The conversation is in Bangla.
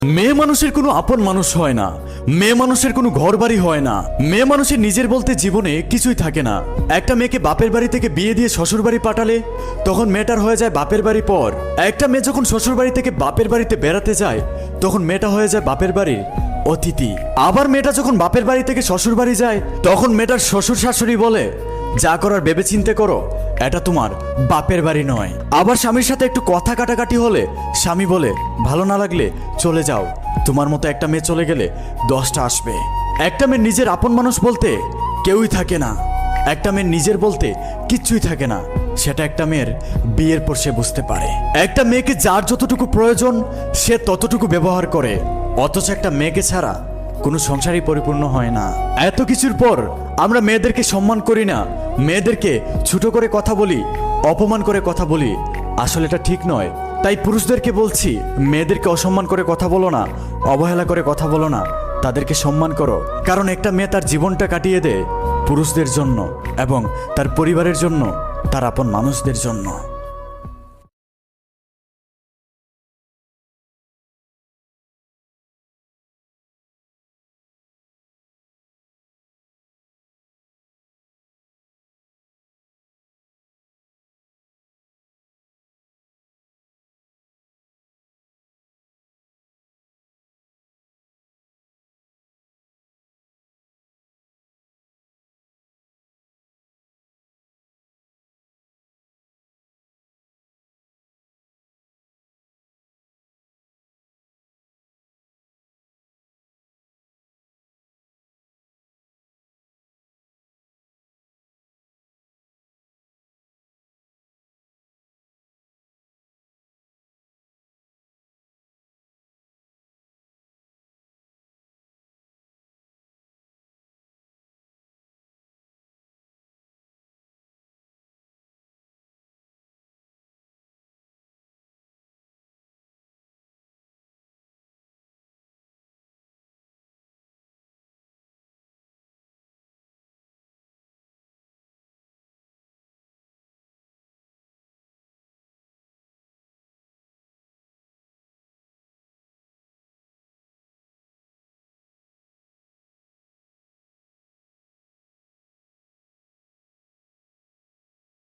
মেয়ে মানুষের কোনো আপন মানুষ হয় না, মেয়ে মানুষের কোনো ঘর বাড়ি হয় না, মেয়ে মানুষের নিজের বলতে জীবনে কিছুই থাকে না। একটা মেয়েকে বাপের বাড়ি থেকে বিয়ে দিয়ে শ্বশুর বাড়ি পাঠালে তখন মেয়েটার হয়ে যায় বাপের বাড়ি পর। একটা মেয়ে যখন শ্বশুর বাড়ি থেকে বাপের বাড়িতে বেড়াতে যায় তখন মেয়েটা হয়ে যায় বাপের বাড়ির অতিথি। আবার মেয়েটা যখন বাপের বাড়ি থেকে শ্বশুর বাড়ি যায় তখন মেয়েটার শ্বশুর শাশুড়ি বলে, যা করার ভেবে চিন্তে করো, এটা তোমার বাপের বাড়ি নয়। আবার স্বামীর সাথে একটু কথা কাটাকাটি হলে স্বামী বলে, ভালো না লাগলে চলে যাও, তোমার মতো একটা মেয়ে চলে গেলে 10টা আসবে। একটা মেয়ের নিজের আপন মানুষ বলতে কেউই থাকে না, একটা মেয়ের নিজের বলতে কিচ্ছুই থাকে না, সেটা একটা মেয়ের বিয়ের পর সে বুঝতে পারে। একটা মেয়েকে যার যতটুকু প্রয়োজন সে ততটুকু ব্যবহার করে, অথচ একটা মেয়েকে ছাড়া কোনো সংসারই পরিপূর্ণ হয় না। এত কিছুর পর আমরা মেয়েদেরকে সম্মান করি না, মেয়েদেরকে ছোট করে কথা বলি, অপমান করে কথা বলি। আসলে এটা ঠিক নয়। তাই পুরুষদেরকে বলছি, মেয়েদেরকে অসম্মান করে কথা বলো না, অবহেলা করে কথা বলো না, তাদেরকে সম্মান করো। কারণ একটা মেয়ে তার জীবনটা কাটিয়ে দেয় পুরুষদের জন্য এবং তার পরিবারের জন্য, তার আপন মানুষদের জন্য।